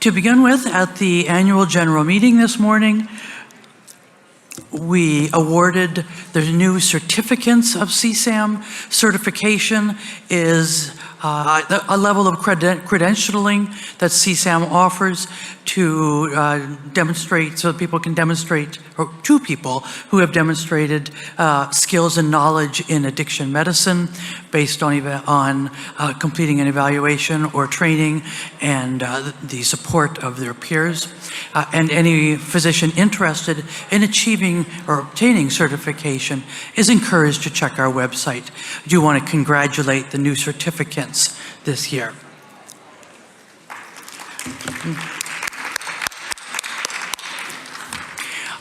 To begin with, at the annual general meeting this morning, we awarded the new certificates of CSAM. Certification is a level of credentialing that CSAM offers to demonstrate, so that people can demonstrate, or to people who have demonstrated skills and knowledge in addiction medicine based on completing an evaluation or training and the support of their peers. And any physician interested in achieving or obtaining certification is encouraged to check our website. I do want to congratulate the new certificates this year.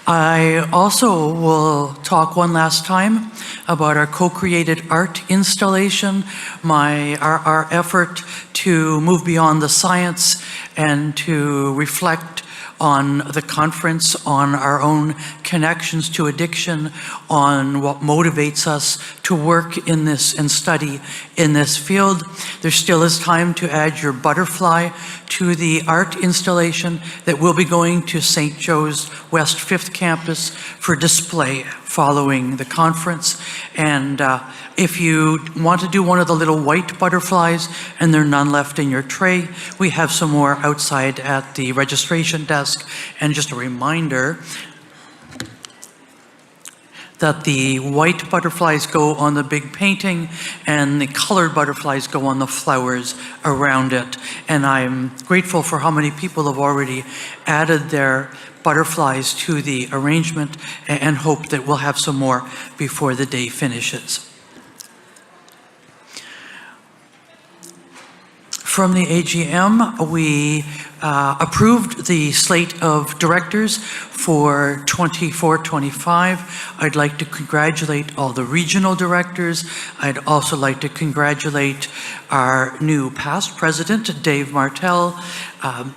I also will talk one last time about our co-created art installation, our effort to move beyond the science and to reflect on the conference, on our own connections to addiction, on what motivates us to work in this and study in this field. There still is time to add your butterfly to the art installation that will be going to St. Joe's West 5th Campus for display following the conference. And if you want to do one of the little white butterflies and there are none left in your tray, we have some more outside at the registration desk. And just a reminder that the white butterflies go on the big painting and the colored butterflies go on the flowers around it. And I'm grateful for how many people have already added their butterflies to the arrangement and hope that we'll have some more before the day finishes. From the AGM, we approved the slate of directors for 24-25. I'd like to congratulate all the regional directors. I'd also like to congratulate our new past president, Dave Martel.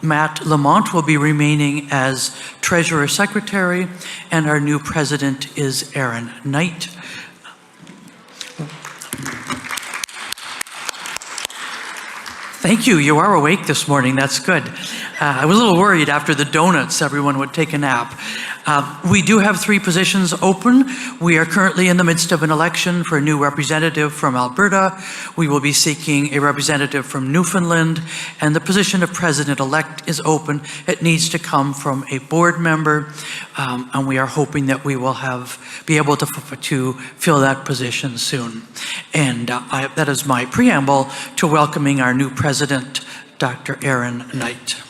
Matt Lamont will be remaining as treasurer secretary, and our new president is Aaron Knight. Thank you. You are awake this morning. That's good. I was a little worried after the donuts everyone would take a nap. We do have 3 positions open. We are currently in the midst of an election for a new representative from Alberta. We will be seeking a representative from Newfoundland, and the position of president-elect is open. It needs to come from a board member, and we are hoping that we will be able to fill that position soon. And that is my preamble to welcoming our new president, Dr. Aaron Knight.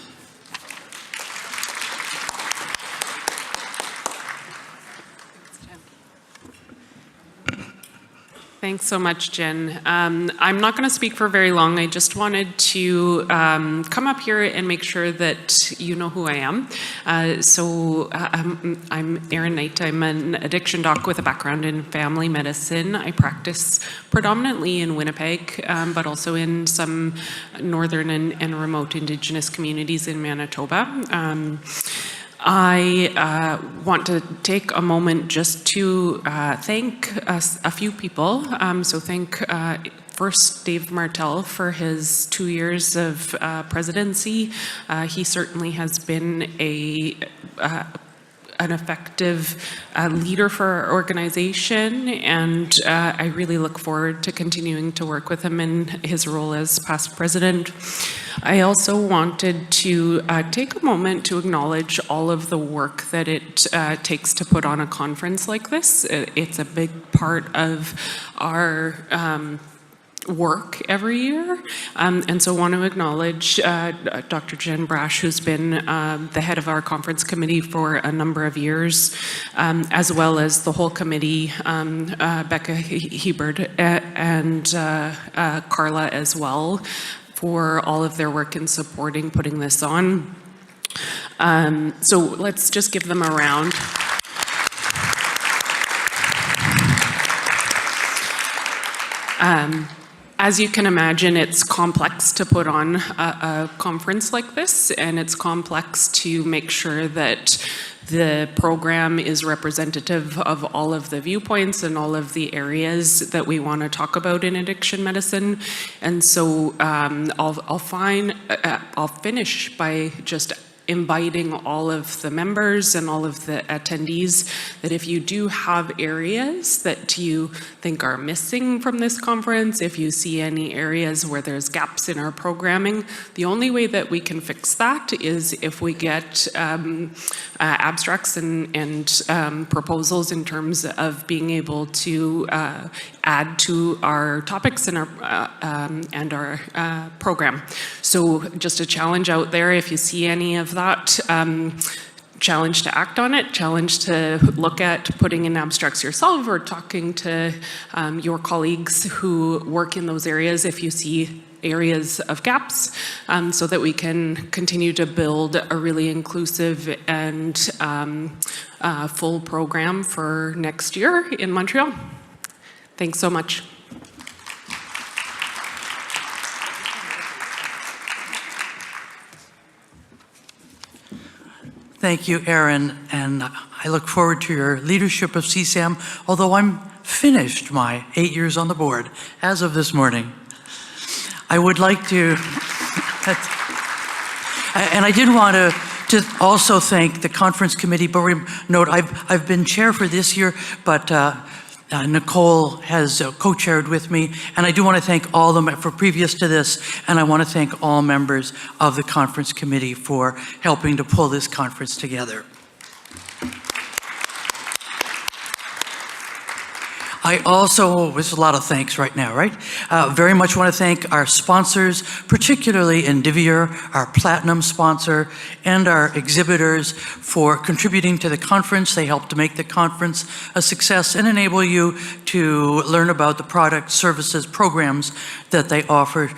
Thanks so much, Jen. I'm not going to speak for very long. I just wanted to come up here and make sure that you know who I am. I'm Aaron Knight. I'm an addiction doc with a background in family medicine. I practice predominantly in Winnipeg, but also in some northern and remote Indigenous communities in Manitoba. I want to take a moment just to thank a few people. So thank first Dave Martel for his 2 years of presidency. He certainly has been an effective leader for our organization, and I really look forward to continuing to work with him in his role as past president. I also wanted to take a moment to acknowledge all of the work that it takes to put on a conference like this. It's a big part of our work every year, and so want to acknowledge Dr. Jen Brash, who's been the head of our conference committee for a number of years, as well as the whole committee, Becca Hebert and Carla as well, for all of their work in supporting putting this on. So let's just give them a round. As you can imagine, it's complex to put on a conference like this, and it's complex to make sure that the program is representative of all of the viewpoints and all of the areas that we want to talk about in addiction medicine. And so I'll finish by just inviting all of the members and all of the attendees that if you do have areas that you think are missing from this conference, if you see any areas where there's gaps in our programming, the only way that we can fix that is if we get abstracts and proposals in terms of being able to add to our topics and our program. So just a challenge out there, if you see any of that, challenge to act on it, challenge to look at putting in abstracts yourself or talking to your colleagues who work in those areas if you see areas of gaps, so that we can continue to build a really inclusive and full program for next year in Montreal. Thanks so much. Thank you, Erin, and I look forward to your leadership of CSAM, although I'm finished my 8 years on the board as of this morning. I would like to, and I did want to also thank the conference committee, but note I've been chair for this year, but Nicole has co-chaired with me, and I do want to thank all of them for previous to this, and I want to thank all members of the conference committee for helping to pull this conference together. I also, there's a lot of thanks right now, right? Very much want to thank our sponsors, particularly Indivior, our platinum sponsor, and our exhibitors for contributing to the conference. They help to make the conference a success and enable you to learn about the products, services, programs that they offer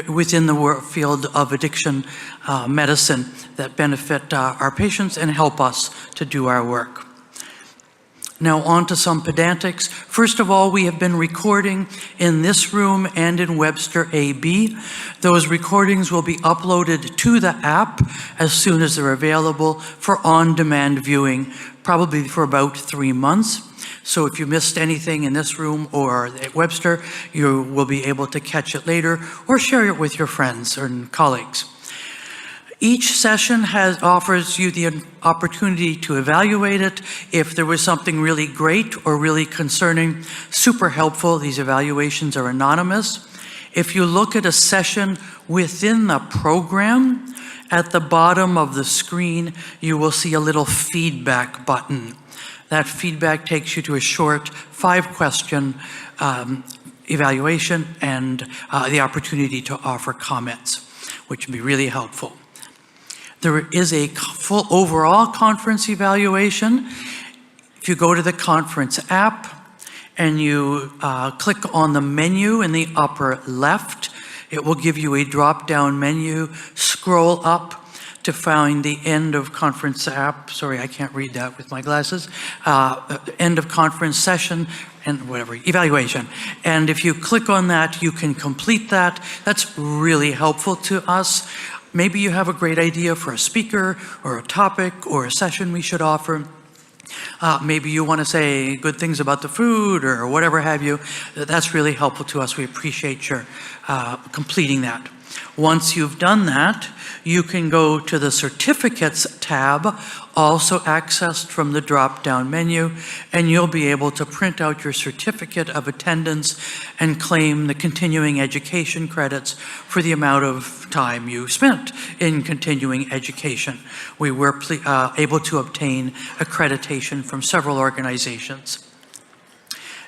within the field of addiction medicine that benefit our patients and help us to do our work. Now on to some pedantics. First of all, we have been recording in this room and in Webster AB. Those recordings will be uploaded to the app as soon as they're available for on-demand viewing, probably for about 3 months. So if you missed anything in this room or at Webster, you will be able to catch it later or share it with your friends and colleagues. Each session offers you the opportunity to evaluate it. If there was something really great or really concerning, super helpful. These evaluations are anonymous. If you look at a session within the program, at the bottom of the screen, you will see a little feedback button. That feedback takes you to a short 5-question evaluation and the opportunity to offer comments, which would be really helpful. There is a full overall conference evaluation. If you go to the conference app and you click on the menu in the upper left, it will give you a drop-down menu. Scroll up to find the end of conference app. Sorry, I can't read that with my glasses. End of conference session and whatever, evaluation. And if you click on that, you can complete that. That's really helpful to us. Maybe you have a great idea for a speaker or a topic or a session we should offer. Maybe you want to say good things about the food or whatever have you. That's really helpful to us. We appreciate your completing that. Once you've done that, you can go to the certificates tab, also accessed from the drop-down menu, and you'll be able to print out your certificate of attendance and claim the continuing education credits for the amount of time you spent in continuing education. We were able to obtain accreditation from several organizations.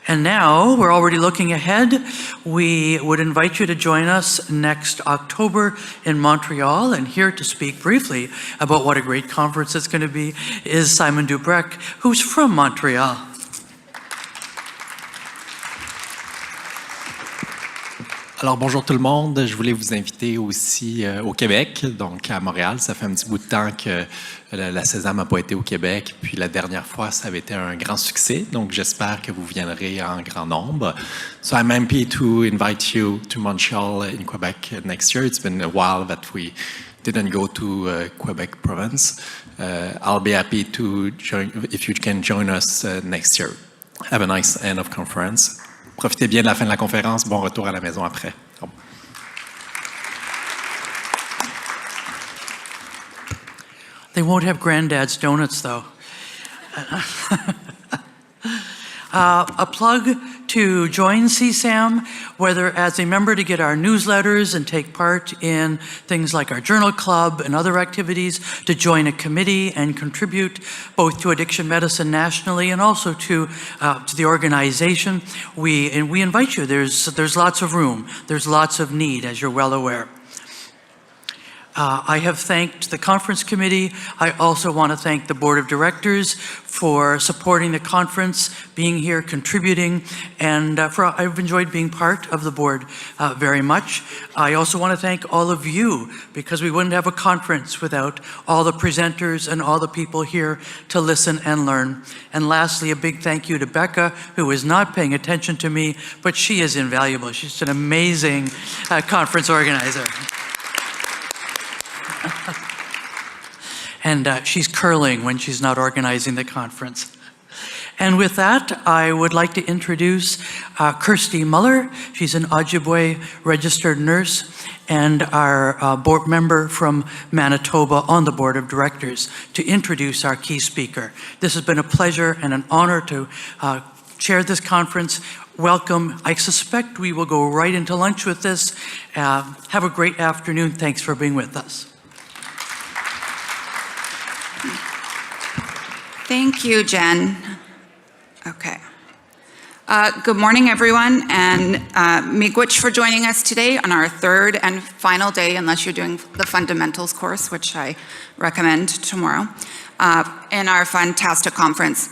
And now, we're already looking ahead. We would invite you to join us next October in Montreal, and here to speak briefly about what a great conference it's going to be is Simon Dubrec, who's from Montreal. Alors bonjour tout le monde, je voulais vous inviter aussi au Québec, donc à Montréal. Ça fait un petit bout de temps que la CSAM n'a pas été au Québec, puis la dernière fois ça avait été un grand succès, donc j'espère que vous viendrez en grand nombre. So I'm happy to invite you to Montreal in Quebec next year. It's been a while that we didn't go to Quebec province. I'll be happy to join if you can join us next year. Have a nice end of conference. Profitez bien de la fin de la conférence. Bon retour à la maison après. They won't have Granddad's donuts, though. A plug to join CSAM, whether as a member to get our newsletters and take part in things like our journal club and other activities, to join a committee and contribute both to addiction medicine nationally and also to the organization. We invite you. There's lots of room. There's lots of need, as you're well aware. I have thanked the conference committee. I also want to thank the board of directors for supporting the conference, being here, contributing, and I've enjoyed being part of the board very much. I also want to thank all of you, because we wouldn't have a conference without all the presenters and all the people here to listen and learn. And lastly, a big thank you to Becca, who is not paying attention to me, but she is invaluable. She's an amazing conference organizer. And she's curling when she's not organizing the conference. And with that, I would like to introduce Kirsty Muller. She's an Ojibwe registered nurse and our board member from Manitoba on the board of directors, to introduce our key speaker. This has been a pleasure and an honor to chair this conference. Welcome. I suspect we will go right into lunch with this. Have a great afternoon. Thanks for being with us. Thank you, Jen. Okay. Good morning, everyone, and miigwech for joining us today on our third and final day, unless you're doing the fundamentals course, which I recommend tomorrow, in our fantastic conference.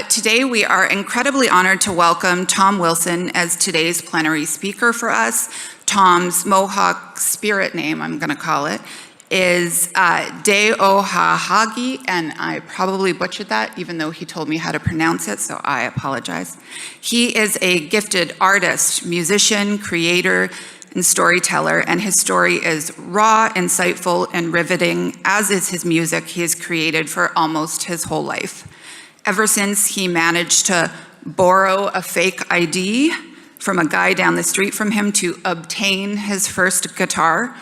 Today, we are incredibly honored to welcome Tom Wilson as today's plenary speaker for us. Tom's Mohawk spirit name, I'm going to call it, is De'ohahagi, and I probably butchered that, even though he told me how to pronounce it, so I apologize. He is a gifted artist, musician, creator, and storyteller, and his story is raw, insightful, and riveting, as is his music he has created for almost his whole life. Ever since he managed to borrow a fake ID from a guy down the street from him to obtain his first guitar.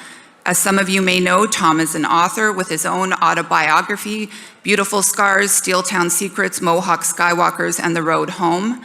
As some of you may know, Tom is an author with his own autobiography, Beautiful Scars, Steeltown Secrets, Mohawk Skywalkers, and The Road Home.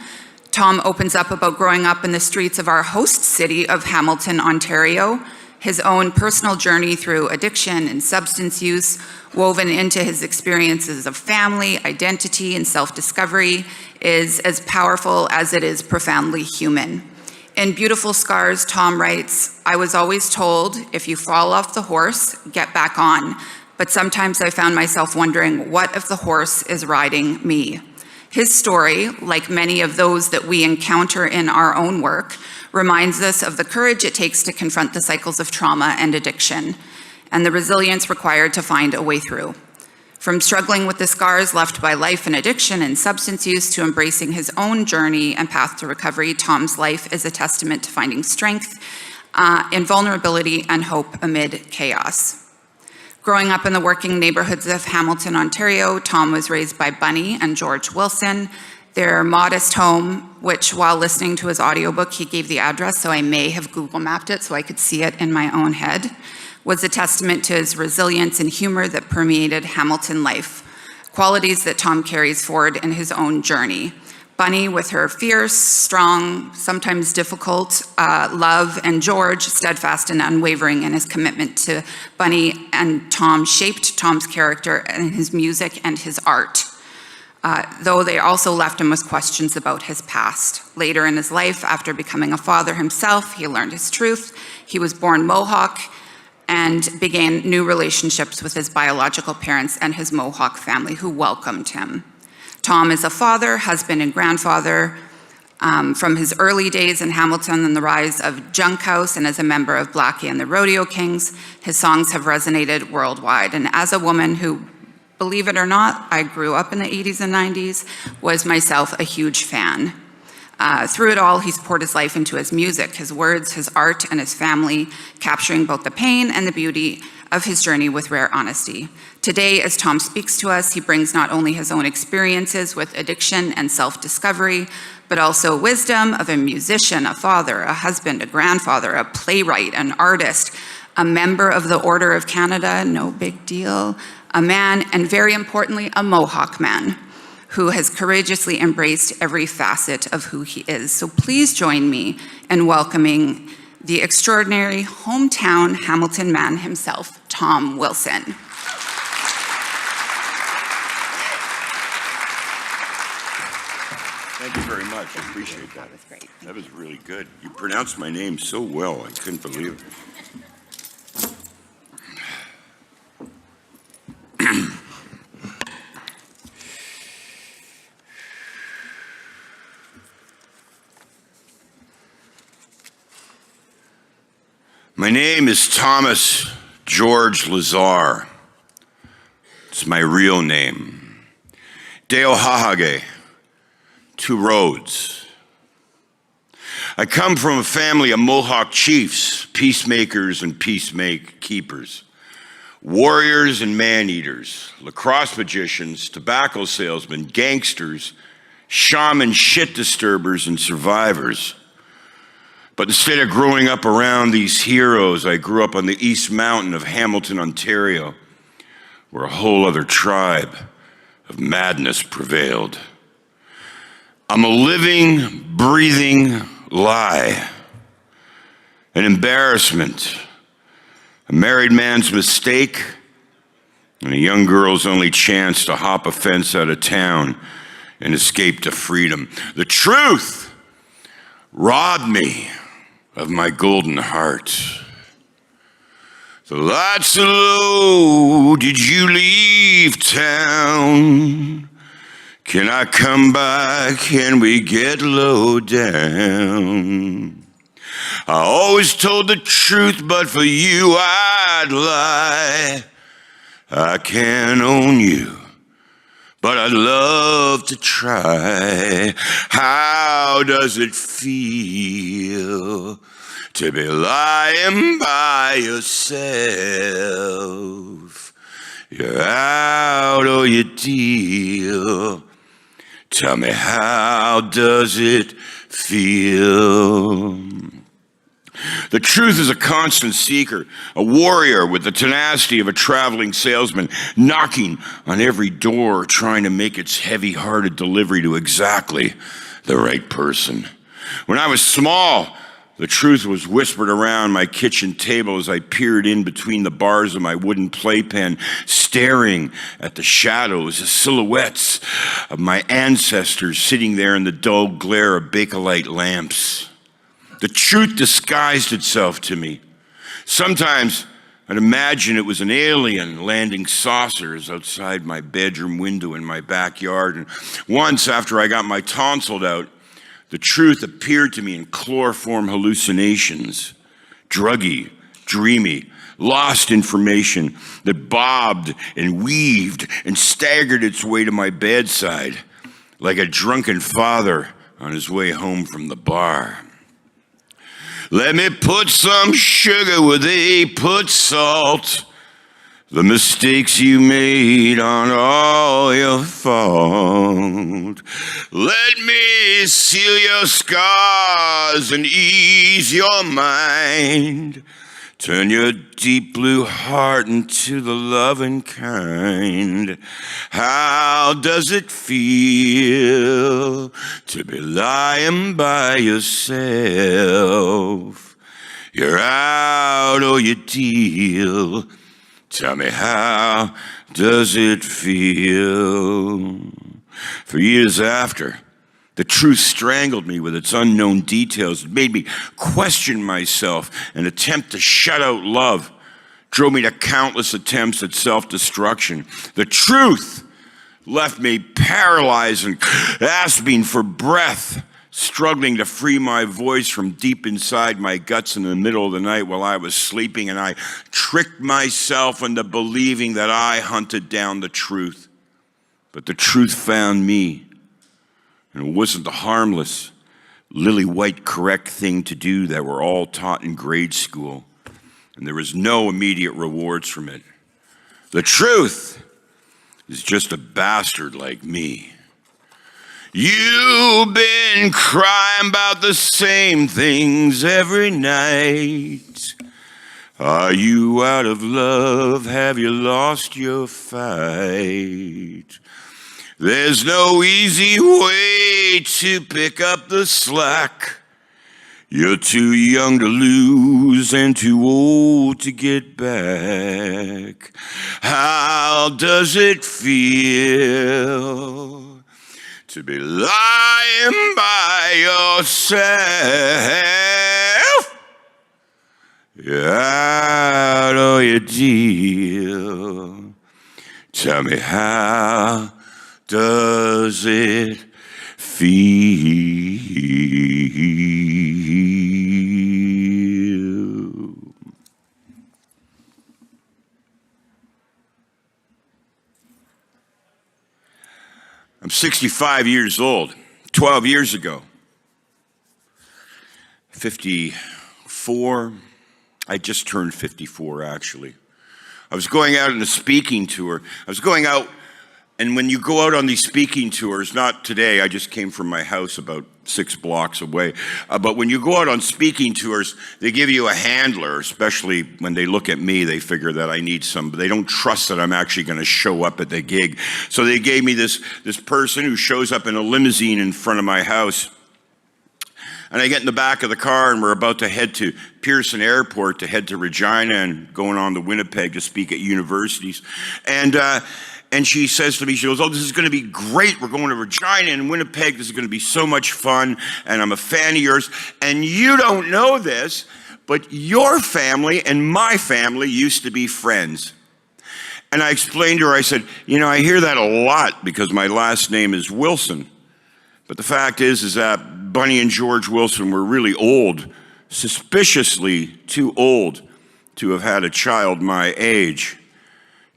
Tom opens up about growing up in the streets of our host city of Hamilton, Ontario, his own personal journey through addiction and substance use, woven into his experiences of family, identity, and self-discovery, is as powerful as it is profoundly human. In Beautiful Scars, Tom writes, "I was always told, if you fall off the horse, get back on. But sometimes I found myself wondering, what if the horse is riding me?" His story, like many of those that we encounter in our own work, reminds us of the courage it takes to confront the cycles of trauma and addiction, and the resilience required to find a way through. From struggling with the scars left by life and addiction and substance use to embracing his own journey and path to recovery, Tom's life is a testament to finding strength in vulnerability and hope amid chaos. Growing up in the working neighborhoods of Hamilton, Ontario, Tom was raised by Bunny and George Wilson. Their modest home, which while listening to his audiobook, he gave the address, so I may have Google mapped it so I could see it in my own head, was a testament to his resilience and humor that permeated Hamilton life, qualities that Tom carries forward in his own journey. Bunny with her fierce, strong, sometimes difficult love, and George, steadfast and unwavering in his commitment to Bunny and Tom, shaped Tom's character and his music and his art. Though they also left him with questions about his past. Later in his life, after becoming a father himself, he learned his truth. He was born Mohawk and began new relationships with his biological parents and his Mohawk family, who welcomed him. Tom is a father, husband, and grandfather, From his early days in Hamilton and the rise of Junk House and as a member of Blackie and the Rodeo Kings, his songs have resonated worldwide. And as a woman who, believe it or not, I grew up in the 80s and 90s, was myself a huge fan. Through it all, he's poured his life into his music, his words, his art, and his family, capturing both the pain and the beauty of his journey with rare honesty. Today, as Tom speaks to us, he brings not only his own experiences with addiction and self-discovery, but also wisdom of a musician, a father, a husband, a grandfather, a playwright, an artist, a member of the Order of Canada, no big deal, a man, and very importantly, a Mohawk man who has courageously embraced every facet of who he is. So please join me in welcoming the extraordinary hometown Hamilton man himself, Tom Wilson. Thank you very much. I appreciate that. That was great. That was really good. You pronounced my name so well, I couldn't believe it. My name is Thomas George Lazar. It's my real name. Deo Hahage, 2 roads. I come from a family of Mohawk chiefs, peacemakers and peacekeepers, warriors and man-eaters, lacrosse magicians, tobacco salesmen, gangsters, shaman shit disturbers, and survivors. But instead of growing up around these heroes, I grew up on the East Mountain of Hamilton, Ontario, where a whole other tribe of madness prevailed. I'm a living, breathing lie, an embarrassment, a married man's mistake, and a young girl's only chance to hop a fence out of town and escape to freedom. The truth robbed me of my golden heart. The lights are low, did you leave town? Can I come back, can we get low down? I always told the truth, but for you I'd lie. I can't own you, but I'd love to try. How does it feel to be lying by yourself? You're out or you deal. Tell me, how does it feel? The truth is a constant seeker, a warrior with the tenacity of a traveling salesman, knocking on every door, trying to make its heavy-hearted delivery to exactly the right person. When I was small, the truth was whispered around my kitchen table as I peered in between the bars of my wooden playpen, staring at the shadows, the silhouettes of my ancestors sitting there in the dull glare of Bakelite lamps. The truth disguised itself to me. Sometimes I'd imagine it was an alien landing saucers outside my bedroom window in my backyard. And once, after I got my tonsil out, the truth appeared to me in chloroform hallucinations, druggy, dreamy, lost information that bobbed and weaved and staggered its way to my bedside like a drunken father on his way home from the bar. Let me put some sugar where they put salt. The mistakes you made aren't all your fault. Let me seal your scars and ease your mind. Turn your deep blue heart into the loving kind. How does it feel to be lying by yourself? You're out or you deal. Tell me, how does it feel? For years after, the truth strangled me with its unknown details. It made me question myself and attempt to shut out love. Drove me to countless attempts at self-destruction. The truth left me paralyzed and gasping for breath, struggling to free my voice from deep inside my guts in the middle of the night while I was sleeping, and I tricked myself into believing that I hunted down the truth. But the truth found me, and it wasn't the harmless, lily-white correct thing to do that we're all taught in grade school, and there was no immediate rewards from it. The truth is just a bastard like me. You've been crying about the same things every night. Are you out of love? Have you lost your fight? There's no easy way to pick up the slack. You're too young to lose and too old to get back. How does it feel to be lying by yourself? You're out of your deal. Tell me, how does it feel? I'm 65 years old. 12 years ago, 54. I just turned 54, actually. I was going out on a speaking tour. I was going out, and when you go out on these speaking tours, not today, I just came from my house about 6 blocks away, but when you go out on speaking tours, they give you a handler, especially when they look at me, they figure that I need some, but they don't trust that I'm actually going to show up at the gig. So they gave me this person who shows up in a limousine in front of my house. And I get in the back of the car, and we're about to head to Pearson Airport to head to Regina and going on to Winnipeg to speak at universities. And she says to me, she goes, "Oh, this is going to be great. We're going to Regina and Winnipeg. This is going to be so much fun, and I'm a fan of yours. And you don't know this, but your family and my family used to be friends." And I explained to her, I said, "You know, I hear that a lot because my last name is Wilson. But the fact is that Bunny and George Wilson were really old, suspiciously too old to have had a child my age.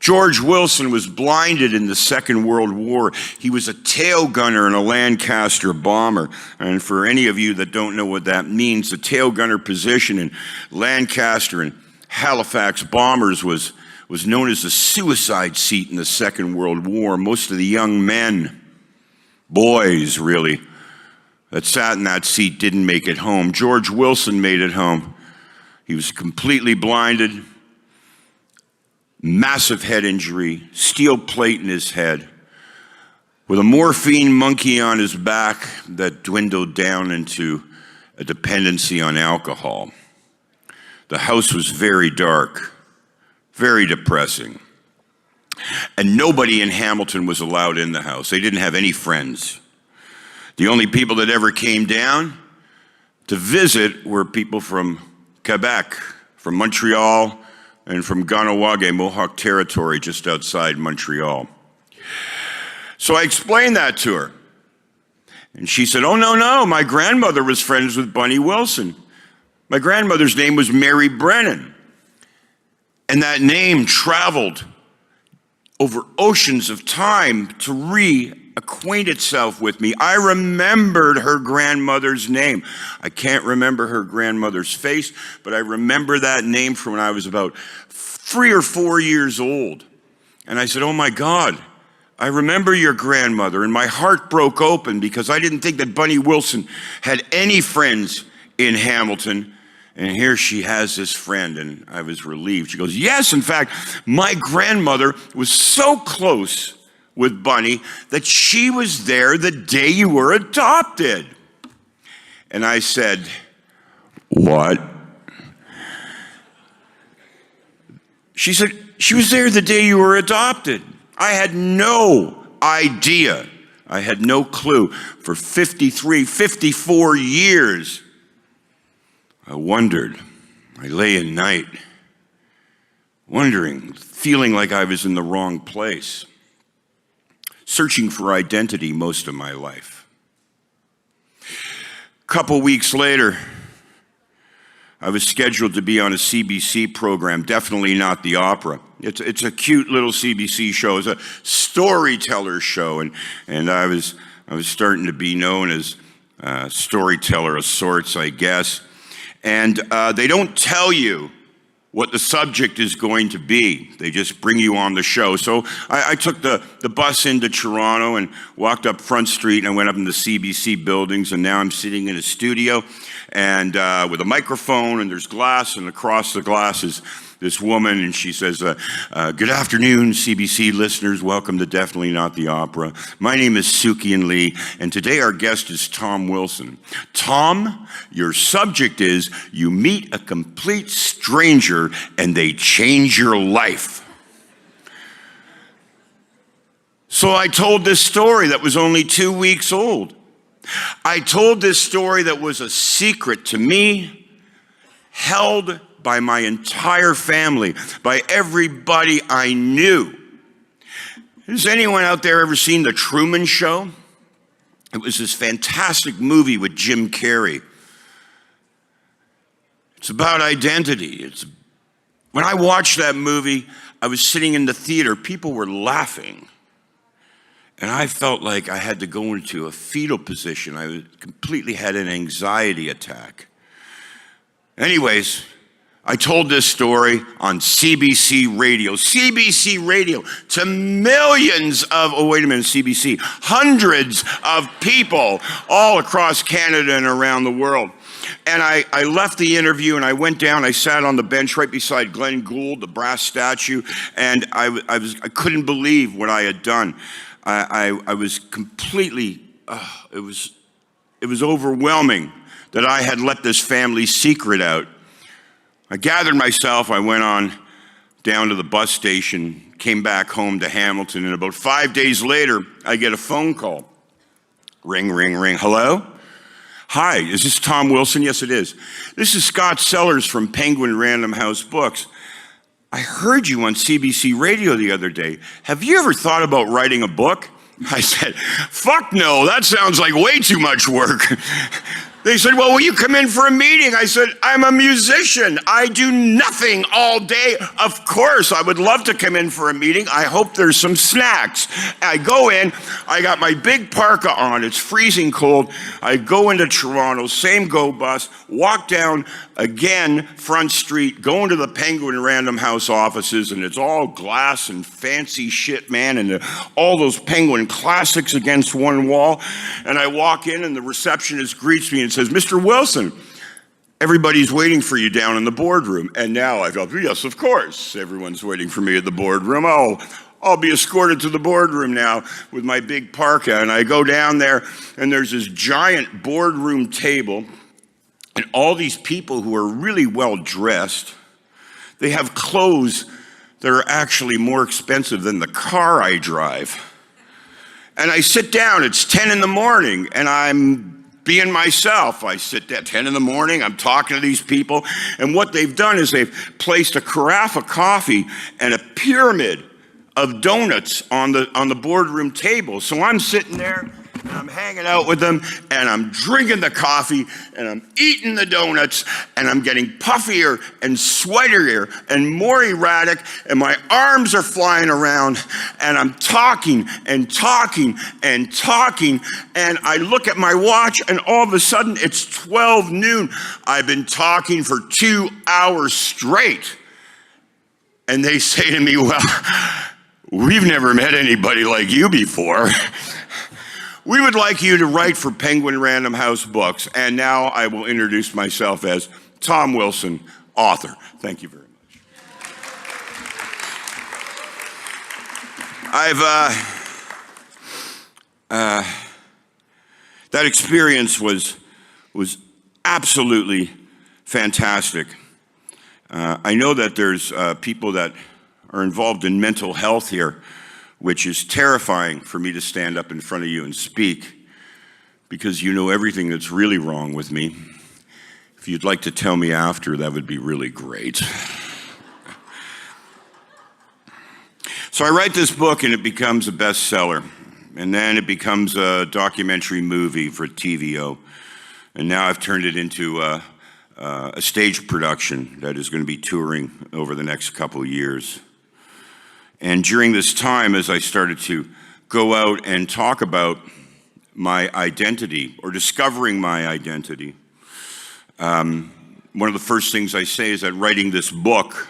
George Wilson was blinded in the Second World War. He was a tail gunner in a Lancaster bomber. And for any of you that don't know what that means, the tail gunner position in Lancaster and Halifax bombers was known as the suicide seat in the Second World War. Most of the young men, boys really, that sat in that seat didn't make it home. George Wilson made it home. He was completely blinded, massive head injury, steel plate in his head, with a morphine monkey on his back that dwindled down into a dependency on alcohol. The house was very dark, very depressing. And nobody in Hamilton was allowed in the house. They didn't have any friends. The only people that ever came down to visit were people from Quebec, from Montreal, and from Ganawage, Mohawk territory, just outside Montreal. So I explained that to her. And she said, "Oh, no, my grandmother was friends with Bunny Wilson. My grandmother's name was Mary Brennan. And that name traveled over oceans of time to reacquaint itself with me. I remembered her grandmother's name. I can't remember her grandmother's face, but I remember that name from when I was about 3 or 4 years old. And I said, "Oh my God, I remember your grandmother." And my heart broke open because I didn't think that Bunny Wilson had any friends in Hamilton. And here she has this friend, and I was relieved. She goes, "Yes, in fact, my grandmother was so close with Bunny that she was there the day you were adopted." And I said, "What?" She said, "She was there the day you were adopted." I had no idea. I had no clue. For 53, 54 years, I wondered. I lay at night, wondering, feeling like I was in the wrong place, searching for identity most of my life. couple weeks later, I was scheduled to be on a CBC program, definitely not the opera. It's a cute little CBC show. It's a storyteller show, and I was starting to be known as a storyteller of sorts, I guess. And they don't tell you what the subject is going to be. They just bring you on the show. So I took the bus into Toronto and walked up Front Street, and I went up in the CBC buildings, and now I'm sitting in a studio and with a microphone, and there's glass, and across the glass is this woman, and she says, good afternoon, CBC listeners. Welcome to Definitely Not the Opera. My name is Suki Lee, and today our guest is Tom Wilson. Tom, your subject is you meet a complete stranger and they change your life. So I told this story that was only 2 weeks old. I told this story that was a secret to me, held by my entire family, by everybody I knew. Has anyone out there ever seen The Truman Show? It was this fantastic movie with Jim Carrey. It's about identity. When I watched that movie, I was sitting in the theater, people were laughing. And I felt like I had to go into a fetal position. I completely had an anxiety attack. Anyways, I told this story on CBC Radio. CBC Radio to millions of, CBC, hundreds of people all across Canada and around the world. And I left the interview and I went down, I sat on the bench right beside Glenn Gould, the brass statue, and I couldn't believe what I had done. I was completely, it was overwhelming that I had let this family secret out. I gathered myself, I went on down to the bus station, came back home to Hamilton, and about 5 days later, I get a phone call. Ring, ring, ring. Hello? Hi, is this Tom Wilson? Yes, it is. This is Scott Sellers from Penguin Random House Books. I heard you on CBC Radio the other day. Have you ever thought about writing a book? I said, fuck no, that sounds like way too much work. They said, well, will you come in for a meeting? I said, I'm a musician. I do nothing all day. Of course, I would love to come in for a meeting. I hope there's some snacks. I go in, I got my big parka on. It's freezing cold. I go into Toronto, same go bus, walk down again, Front Street, go into the Penguin Random House offices, and it's all glass and fancy shit, man, and all those Penguin classics against one wall. And I walk in, and the receptionist greets me and says, Mr. Wilson, everybody's waiting for you down in the boardroom. And now I felt, yes, of course, everyone's waiting for me at the boardroom. Oh, I'll be escorted to the boardroom now with my big parka. And I go down there, and there's this giant boardroom table, and all these people who are really well dressed, they have clothes that are actually more expensive than the car I drive. And I sit down, it's 10 in the morning, and I'm being myself. I sit there at 10 in the morning, I'm talking to these people, and what they've done is they've placed a carafe of coffee and a pyramid of donuts on the boardroom table. So I'm sitting there, and I'm hanging out with them, and I'm drinking the coffee, and I'm eating the donuts, and I'm getting puffier and sweatier and more erratic, and my arms are flying around, and I'm talking and talking and talking, and I look at my watch, and all of a sudden it's 12 noon. I've been talking for 2 hours straight. And they say to me, well, we've never met anybody like you before. We would like you to write for Penguin Random House Books. And now I will introduce myself as Tom Wilson, author. Thank you very much. That experience was absolutely fantastic. I know that there's people that are involved in mental health here, which is terrifying for me to stand up in front of you and speak, because you know everything that's really wrong with me. If you'd like to tell me after, that would be really great. So I write this book and it becomes a bestseller, and then it becomes a documentary movie for TVO. And now I've turned it into a stage production that is going to be touring over the next couple of years. And during this time, as I started to go out and talk about my identity or discovering my identity, one of the first things I say is that writing this book,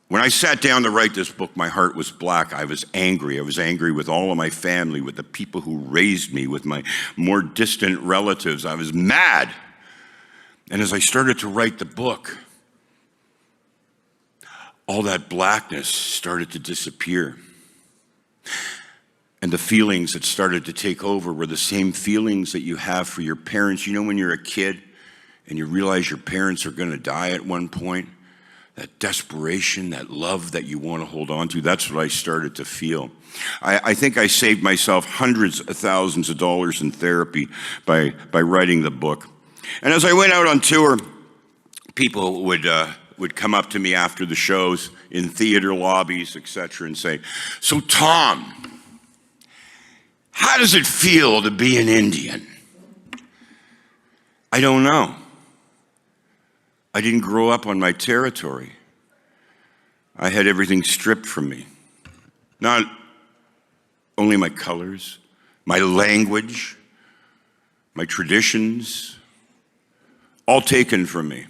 when I sat down to write this book, my heart was black. I was angry. I was angry with all of my family, with the people who raised me, with my more distant relatives. I was mad. And as I started to write the book, all that blackness started to disappear. And the feelings that started to take over were the same feelings that you have for your parents. You know, when you're a kid and you realize your parents are going to die at one point, that desperation, that love that you want to hold on to, that's what I started to feel. I think I saved myself hundreds of thousands of dollars in therapy by writing the book. And as I went out on tour, people would come up to me after the shows in theater lobbies, etc., and say, "So Tom, how does it feel to be an Indian?" I don't know. I didn't grow up on my territory. I had everything stripped from me. Not only my colors, my language, my traditions, all taken from me.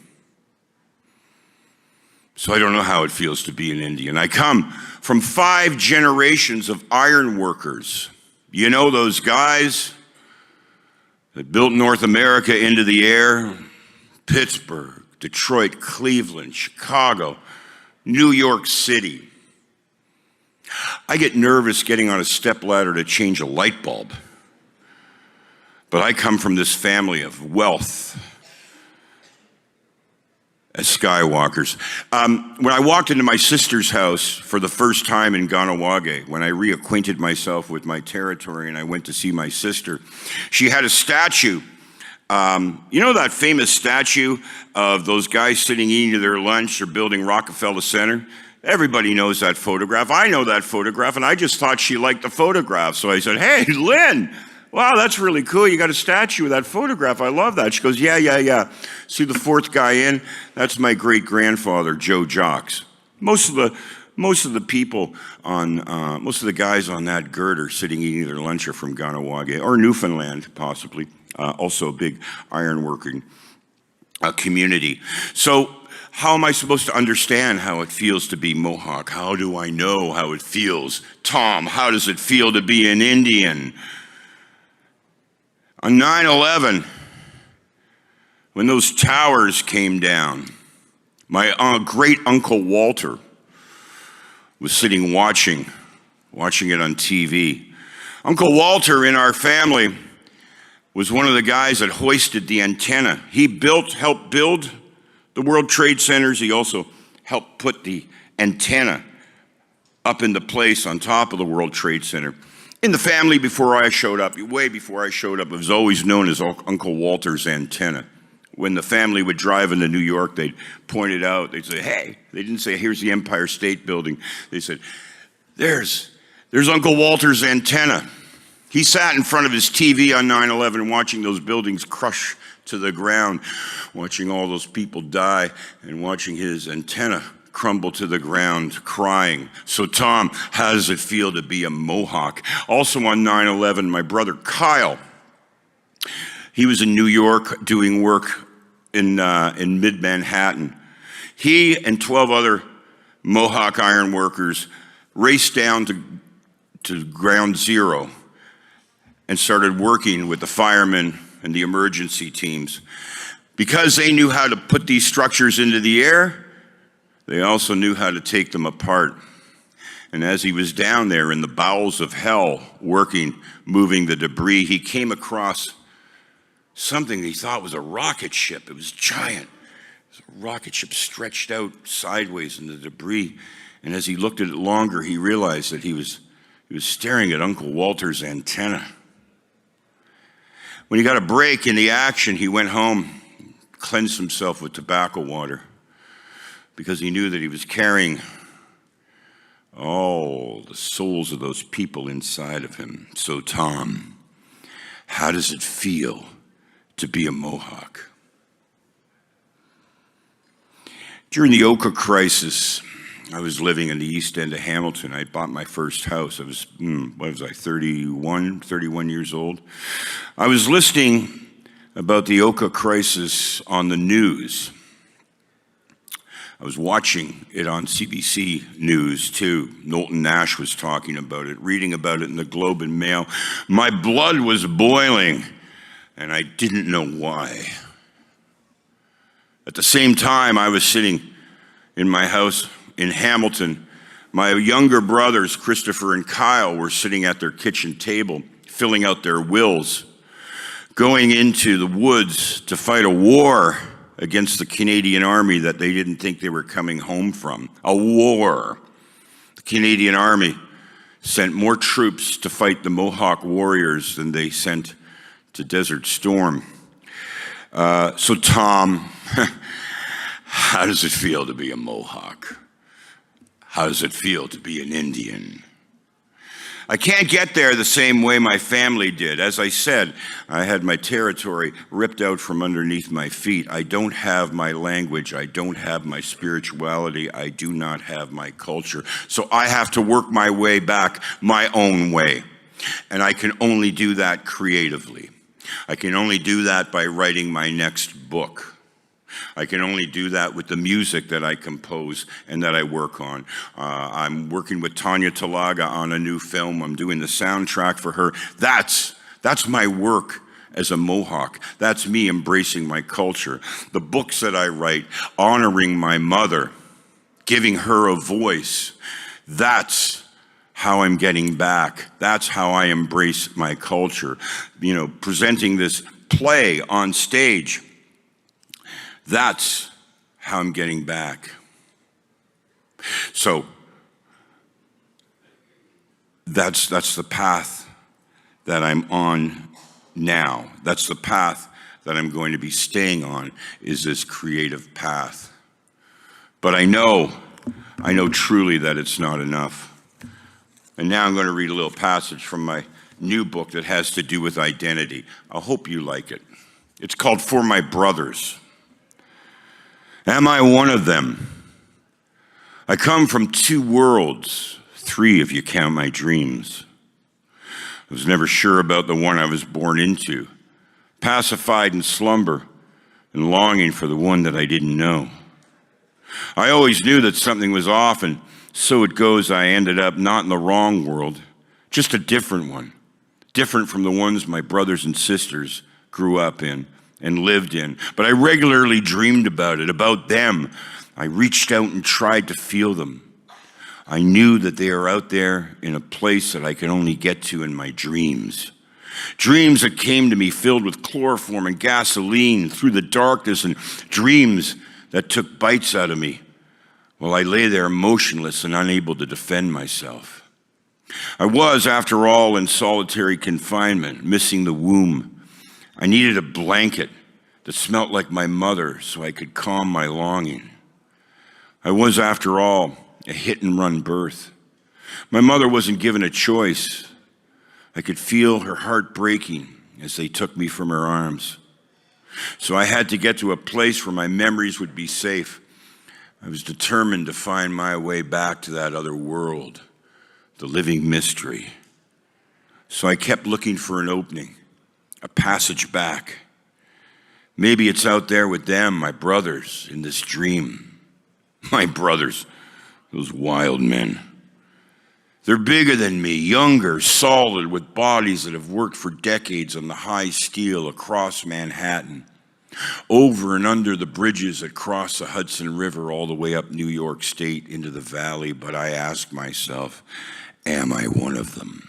So I don't know how it feels to be an Indian. I come from 5 generations of iron workers. You know those guys that built North America into the air? Pittsburgh, Detroit, Cleveland, Chicago, New York City. I get nervous getting on a stepladder to change a light bulb. But I come from this family of wealth as Skywalkers. When I walked into my sister's house for the first time in Ganawage, when I reacquainted myself with my territory and I went to see my sister, she had a statue. You know that famous statue of those guys sitting eating their lunch or building Rockefeller Center? Everybody knows that photograph. I know that photograph, and I just thought she liked the photograph. So I said, "Hey, Lynn, wow, that's really cool. You got a statue of that photograph. I love that." She goes, yeah. See the 4th guy in? That's my great-grandfather, Joe Jocks. Most of the people on, most of the guys on that girder sitting eating their lunch are from Ganawage or Newfoundland, possibly. Also a big ironworking community. So how am I supposed to understand how it feels to be Mohawk? How do I know how it feels? Tom, how does it feel to be an Indian? On 9/11, when those towers came down, my great uncle Walter was sitting watching it on TV. Uncle Walter in our family was one of the guys that hoisted the antenna. He helped build the World Trade Centers. He also helped put the antenna up into place on top of the World Trade Center. In the family before I showed up, way before I showed up, it was always known as Uncle Walter's antenna. When the family would drive into New York, they'd point it out. They'd say, "Hey," they didn't say, "Here's the Empire State Building." They said, there's Uncle Walter's antenna. He sat in front of his TV on 9/11 watching those buildings crush to the ground, watching all those people die, and watching his antenna crumble to the ground, crying. So Tom, how does it feel to be a Mohawk? Also on 9/11, my brother Kyle, he was in New York doing work in mid-Manhattan. He and 12 other Mohawk iron workers raced down to ground zero and started working with the firemen and the emergency teams. Because they knew how to put these structures into the air, they also knew how to take them apart. And as he was down there in the bowels of hell working, moving the debris, he came across something he thought was a rocket ship. It was giant. It was a rocket ship stretched out sideways in the debris. And as he looked at it longer, he realized that he was staring at Uncle Walter's antenna. When he got a break in the action, he went home, cleansed himself with tobacco water, because he knew that he was carrying all the souls of those people inside of him. So Tom, how does it feel to be a Mohawk. During the Oka crisis, I was living in the east end of Hamilton. I bought my first house. I was, 31 years old. I was listening about the Oka crisis on the news. I was watching it on CBC News too. Knowlton Nash was talking about it, reading about it in the Globe and Mail. My blood was boiling, and I didn't know why. At the same time, I was sitting in my house in Hamilton. My younger brothers, Christopher and Kyle, were sitting at their kitchen table, filling out their wills, going into the woods to fight a war against the Canadian Army that they didn't think they were coming home from. A war. The Canadian Army sent more troops to fight the Mohawk warriors than they sent to Desert Storm. So Tom, how does it feel to be a Mohawk? How does it feel to be an Indian? I can't get there the same way my family did. As I said, I had my territory ripped out from underneath my feet. I don't have my language. I don't have my spirituality. I do not have my culture. So I have to work my way back my own way. And I can only do that creatively. I can only do that by writing my next book. I can only do that with the music that I compose and that I work on. I'm working with Tanya Talaga on a new film. I'm doing the soundtrack for her. That's my work as a Mohawk. That's me embracing my culture. The books that I write, honoring my mother, giving her a voice, that's how I'm getting back. That's how I embrace my culture. You know, presenting this play on stage, that's how I'm getting back. So that's the path that I'm on now. That's the path that I'm going to be staying on, is this creative path. But I know truly that it's not enough. And now I'm going to read a little passage from my new book that has to do with identity. I hope you like it. It's called For My Brothers. Am I one of them? I come from two worlds, three if you count my dreams. I was never sure about the one I was born into, pacified in slumber and longing for the one that I didn't know. I always knew that something was off, and so it goes, I ended up not in the wrong world, just a different one, different from the ones my brothers and sisters grew up in and lived in. But I regularly dreamed about it, about them. I reached out and tried to feel them. I knew that they are out there in a place that I could only get to in my dreams. Dreams that came to me filled with chloroform and gasoline through the darkness, and dreams that took bites out of me while I lay there motionless and unable to defend myself. I was, after all, in solitary confinement, missing the womb. I needed a blanket that smelt like my mother so I could calm my longing. I was, after all, a hit-and-run birth. My mother wasn't given a choice. I could feel her heart breaking as they took me from her arms. So I had to get to a place where my memories would be safe. I was determined to find my way back to that other world, the living mystery. So I kept looking for an opening, a passage back. Maybe it's out there with them, my brothers, in this dream. My brothers, those wild men. They're bigger than me, younger, solid, with bodies that have worked for decades on the high steel across Manhattan, over and under the bridges that cross the Hudson River all the way up New York State into the valley. But I ask myself, am I one of them?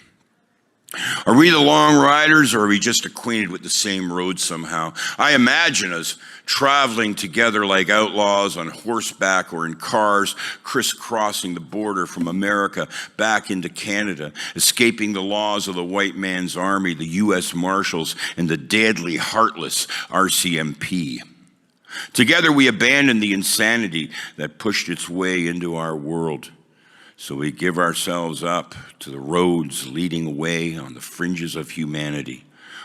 Are we the long riders, or are we just acquainted with the same road somehow? I imagine us traveling together like outlaws on horseback or in cars, crisscrossing the border from America back into Canada, escaping the laws of the white man's army, the U.S. Marshals, and the deadly, heartless RCMP. Together we abandon the insanity that pushed its way into our world. So we give ourselves up to the roads leading away on the fringes of humanity,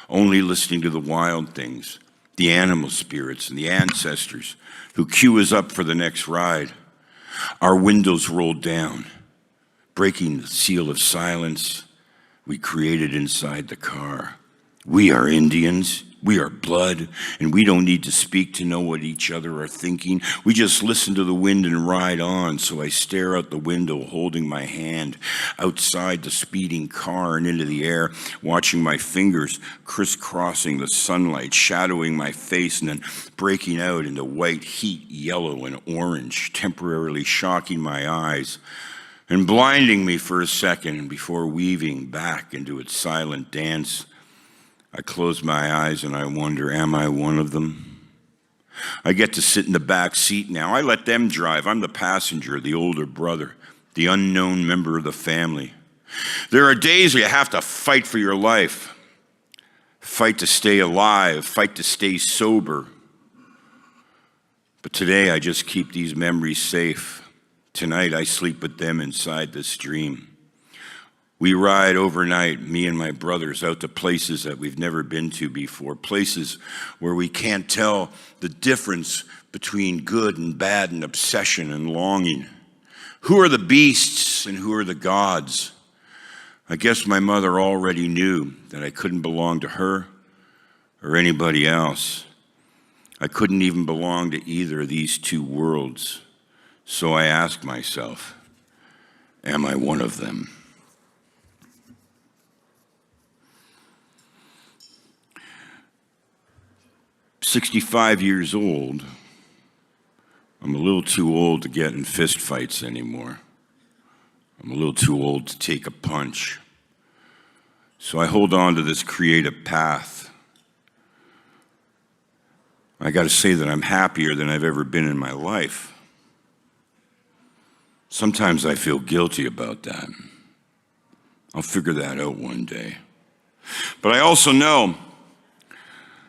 only listening to the wild things the animal spirits and the ancestors who queue us up for the next ride. Our windows rolled down, breaking the seal of silence we created inside the car. We are Indians. We are blood, and we don't need to speak to know what each other are thinking. We just listen to the wind and ride on. So I stare out the window, holding my hand outside the speeding car and into the air, watching my fingers crisscrossing the sunlight, shadowing my face, and then breaking out into white heat, yellow and orange, temporarily shocking my eyes and blinding me for a second before weaving back into its silent dance. I close my eyes and I wonder, am I one of them? I get to sit in the back seat now. I let them drive. I'm the passenger, the older brother, the unknown member of the family. There are days where you have to fight for your life, fight to stay alive, fight to stay sober. But today I just keep these memories safe. Tonight I sleep with them inside this dream. We ride overnight, me and my brothers, out to places that we've never been to before, places where we can't tell the difference between good and bad and obsession and longing. Who are the beasts and who are the gods? I guess my mother already knew that I couldn't belong to her or anybody else. I couldn't even belong to either of these two worlds. So I ask myself, am I one of them? "65 years old, I'm a little too old to get in fist fights anymore. I'm a little too old to take a punch. So I hold on to this creative path. I got to say that I'm happier than I've ever been in my life. Sometimes I feel guilty about that. I'll figure that out one day. But I also know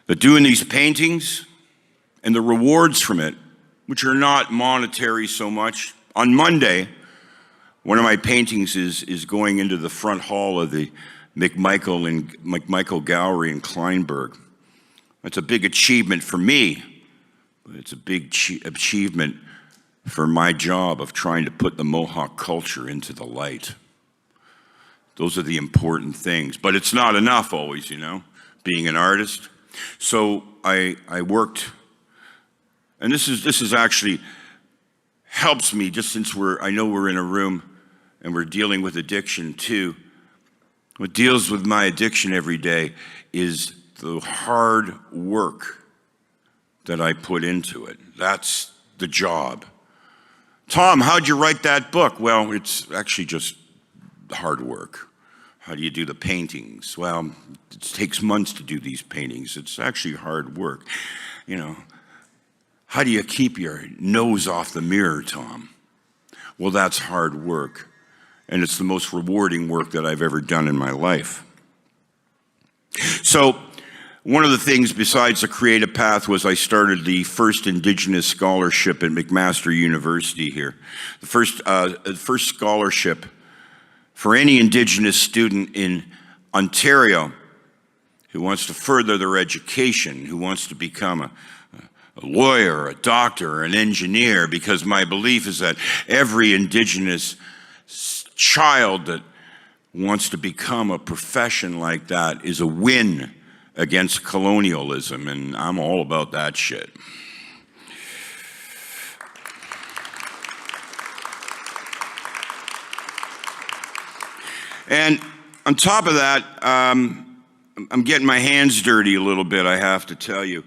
that doing these paintings and the rewards from it, which are not monetary so much, on Monday, one of my paintings is going into the front hall of the McMichael Gallery in Kleinburg. That's a big achievement for me, but it's a big achievement for my job of trying to put the Mohawk culture into the light. Those are the important things, but it's not enough always, being an artist. So I worked, and this is actually helps me just since I know we're in a room and we're dealing with addiction too. What deals with my addiction every day is the hard work that I put into it. That's the job. Tom, how'd you write that book? Well, it's actually just hard work. How do you do the paintings? Well, it takes months to do these paintings. It's actually hard work. How do you keep your nose off the mirror, Tom? Well, that's hard work. And it's the most rewarding work that I've ever done in my life. So one of the things besides the creative path was I started the first Indigenous scholarship at McMaster University here. The first scholarship for any Indigenous student in Ontario who wants to further their education, who wants to become a lawyer, a doctor, an engineer, because my belief is that every Indigenous child that wants to become a profession like that is a win against colonialism, and I'm all about that shit. And on top of that, I'm getting my hands dirty a little bit, I have to tell you.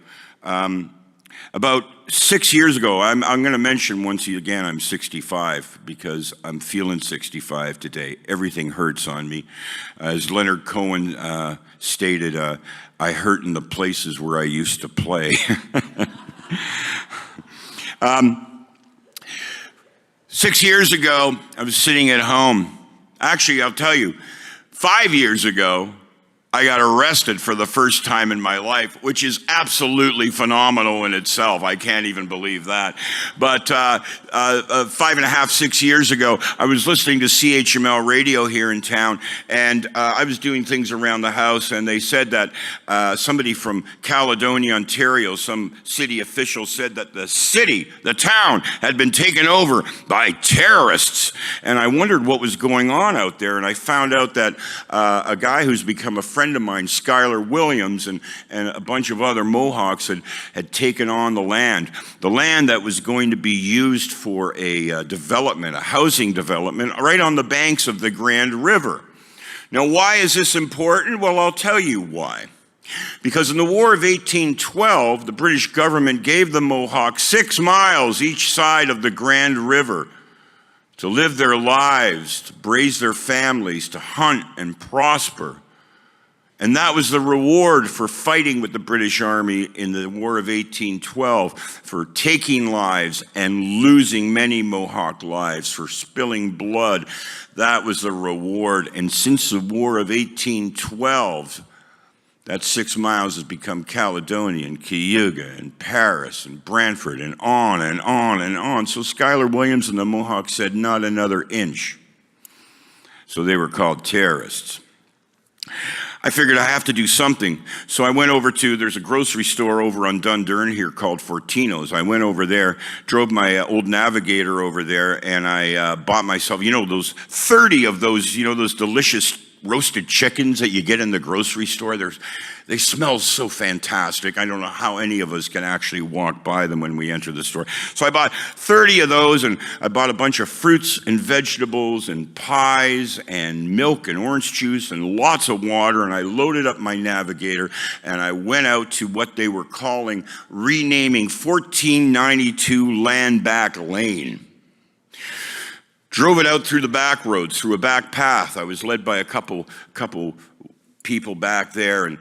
About 6 years ago, I'm going to mention once again I'm 65 because I'm feeling 65 today. Everything hurts on me. As Leonard Cohen stated, I hurt in the places where I used to play. 6 years ago, I was sitting at home. Actually, I'll tell you, 5 years ago, I got arrested for the first time in my life, which is absolutely phenomenal in itself. I can't even believe that. But 5.5, 6 years ago, I was listening to CHML radio here in town, and I was doing things around the house, and they said that somebody from Caledonia, Ontario, some city official said that the town had been taken over by terrorists. And I wondered what was going on out there, and I found out that a guy who's become a friend of mine, Skylar Williams, and a bunch of other Mohawks had taken on the land that was going to be used for a development, a housing development, right on the banks of the Grand River. Now, why is this important? Well, I'll tell you why. Because in the War of 1812, the British government gave the Mohawks 6 miles each side of the Grand River to live their lives, to raise their families, to hunt and prosper. And that was the reward for fighting with the British Army in the War of 1812, for taking lives and losing many Mohawk lives, for spilling blood. That was the reward. And since the War of 1812, that 6 miles has become Caledonia and Cayuga and Paris and Brantford and on and on and on. So Skylar Williams and the Mohawks said, not another inch. So they were called terrorists. I figured I have to do something. So I went over there's a grocery store over on Dundurn here called Fortino's. I went over there, drove my old Navigator over there, and I bought myself, those 30 of those, those delicious roasted chickens that you get in the grocery store. They smell so fantastic. I don't know how any of us can actually walk by them when we enter the store. So I bought 30 of those, and I bought a bunch of fruits and vegetables and pies and milk and orange juice and lots of water, and I loaded up my Navigator, and I went out to what they were renaming 1492 Land Back Lane. Drove it out through the back roads, through a back path. I was led by a couple people back there, and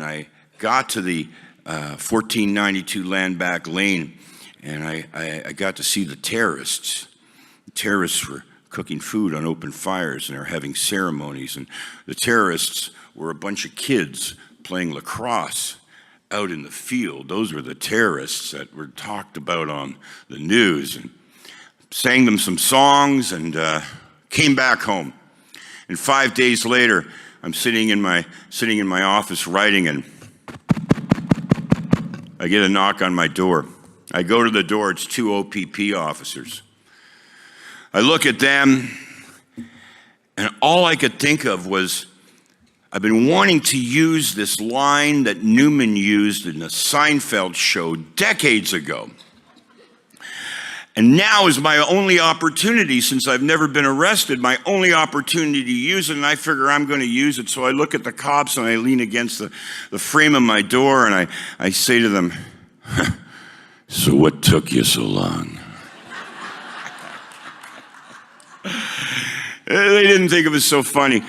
I got to the 1492 Land Back Lane, and I got to see the terrorists. The terrorists were cooking food on open fires, and they're having ceremonies. And the terrorists were a bunch of kids playing lacrosse out in the field. Those were the terrorists that were talked about on the news. And sang them some songs, and came back home. And 5 days later, I'm sitting in my office writing, and I get a knock on my door. I go to the door, it's 2 OPP officers. I look at them, and all I could think of was, I've been wanting to use this line that Newman used in the Seinfeld show decades ago. And now is my only opportunity, since I've never been arrested, my only opportunity to use it, and I figure I'm going to use it. So I look at the cops, and I lean against the frame of my door, and I say to them, so what took you so long? They didn't think it was so funny.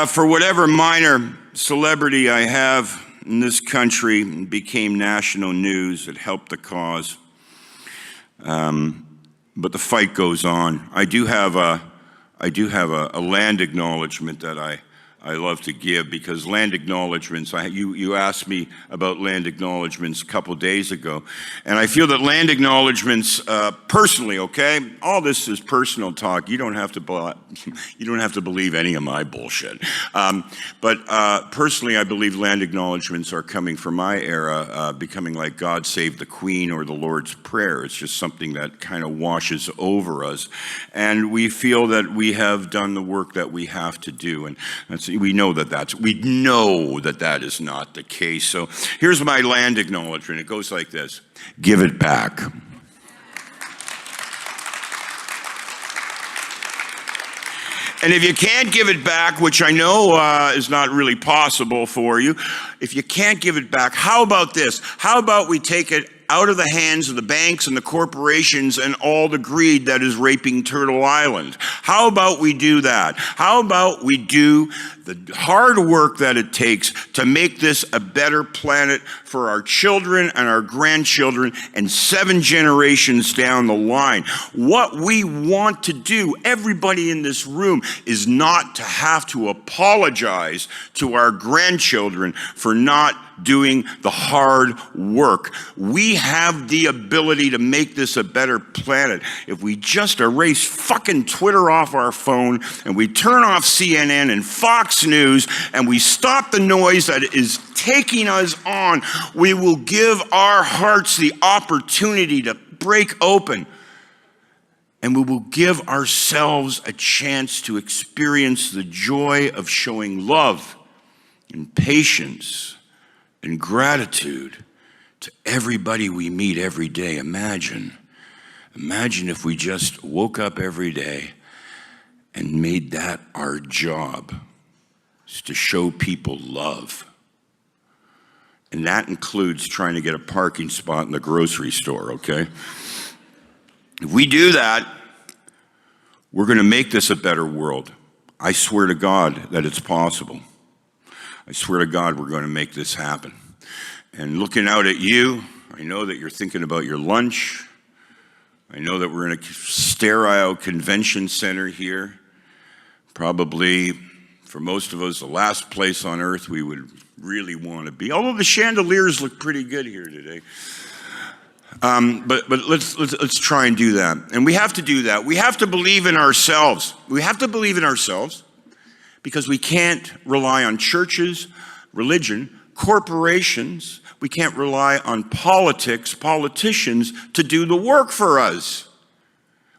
For whatever minor celebrity I have in this country, and became national news, it helped the cause. But the fight goes on. I do have a land acknowledgement that I love to give, because land acknowledgements, you asked me about land acknowledgements a couple days ago, and I feel that land acknowledgements, personally, okay, all this is personal talk. You don't have to believe any of my bullshit. But personally, I believe land acknowledgements are coming from my era, becoming like God Save the Queen or the Lord's Prayer. It's just something that kind of washes over us, and we feel that we have done the work that we have to do, and we know that that is not the case. So here's my land acknowledgement. It goes like this: give it back. And if you can't give it back, which I know is not really possible for you, if you can't give it back, how about this? How about we take it out of the hands of the banks and the corporations and all the greed that is raping Turtle Island. How about we do that? How about we do the hard work that it takes to make this a better planet for our children and our grandchildren and 7 generations down the line? What we want to do, everybody in this room, is not to have to apologize to our grandchildren for not doing the hard work. We have the ability to make this a better planet if we just erase fucking Twitter off our phone and we turn off CNN and Fox News and we stop the noise that is taking us on. We will give our hearts the opportunity to break open, and we will give ourselves a chance to experience the joy of showing love and patience and gratitude to everybody we meet every day. Imagine if we just woke up every day and made that our job, is to show people love. And that includes trying to get a parking spot in the grocery store, okay? If we do that, we're going to make this a better world. I swear to God that it's possible. I swear to God we're going to make this happen. And looking out at you, I know that you're thinking about your lunch. I know that we're in a sterile convention center here. Probably, for most of us, the last place on earth we would really want to be. Although the chandeliers look pretty good here today. But let's try and do that. And we have to do that. We have to believe in ourselves. We have to believe in ourselves because we can't rely on churches, religion, corporations. We can't rely on politics, politicians to do the work for us.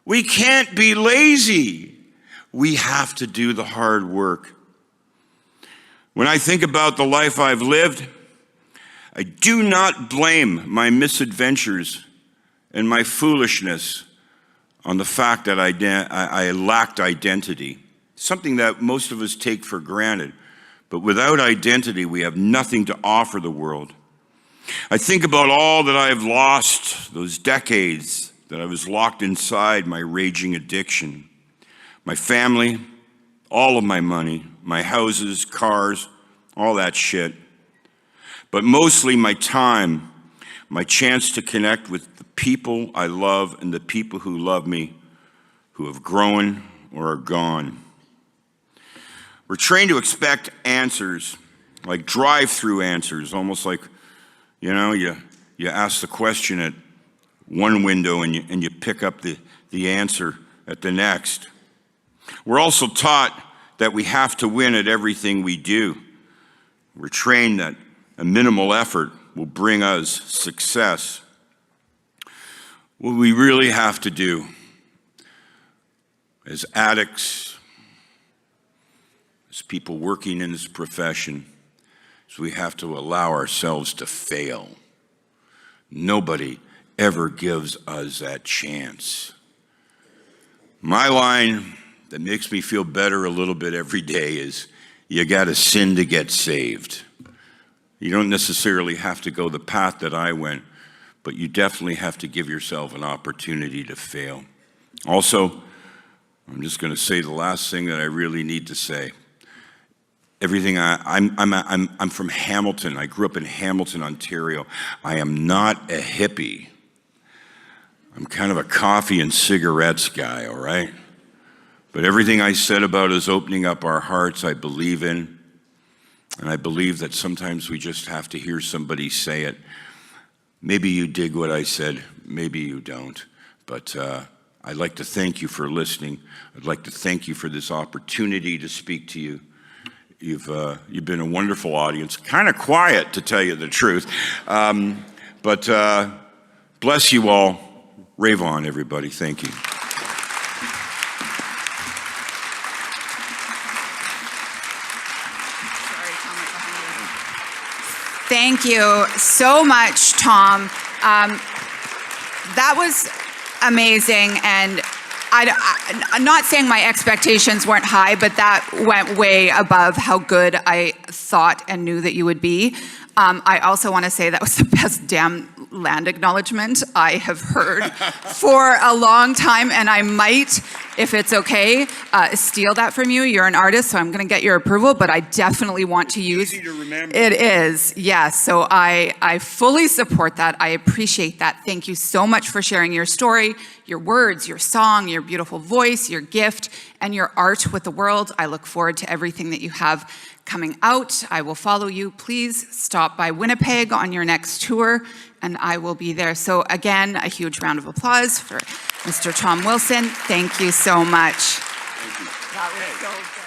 We can't be lazy. We have to do the hard work. When I think about the life I've lived, I do not blame my misadventures and my foolishness on the fact that I lacked identity, something that most of us take for granted. But without identity, we have nothing to offer the world. I think about all that I have lost, those decades that I was locked inside my raging addiction. My family, all of my money, my houses, cars, all that shit. But mostly my time, my chance to connect with the people I love and the people who love me, who have grown or are gone. We're trained to expect answers, like drive-through answers, almost like, you know, you ask the question at one window and you pick up the answer at the next. We're also taught that we have to win at everything we do. We're trained that a minimal effort will bring us success. What we really have to do as addicts, as people working in this profession, is we have to allow ourselves to fail. Nobody ever gives us that chance. My line that makes me feel better a little bit every day is, you gotta sin to get saved. You don't necessarily have to go the path that I went, but you definitely have to give yourself an opportunity to fail. Also, I'm just gonna say the last thing that I really need to say. I'm from Hamilton. I grew up in Hamilton, Ontario. I am not a hippie. I'm kind of a coffee and cigarettes guy, all right? But everything I said about us opening up our hearts, I believe in. And I believe that sometimes we just have to hear somebody say it. Maybe you dig what I said, maybe you don't. But I'd like to thank you for listening. I'd like to thank you for this opportunity to speak to you. You've been a wonderful audience, kind of quiet to tell you the truth. But bless you all. Rave on, everybody. Thank you. Thank you so much, Tom. That was amazing, and I'm not saying my expectations weren't high, but that went way above how good I thought and knew that you would be. I also want to say that was the best damn land acknowledgement I have heard for a long time, and I might, if it's okay, steal that from you. You're an artist, so I'm going to get your approval, but I definitely want to use. Easy to remember. It is, yes. So I fully support that. I appreciate that. Thank you so much for sharing your story, your words, your song, your beautiful voice, your gift, and your art with the world. I look forward to everything that you have coming out. I will follow you. Please stop by Winnipeg on your next tour, and I will be there. So again, a huge round of applause for Mr. Tom Wilson. Thank you so much. Thank you. That was so good.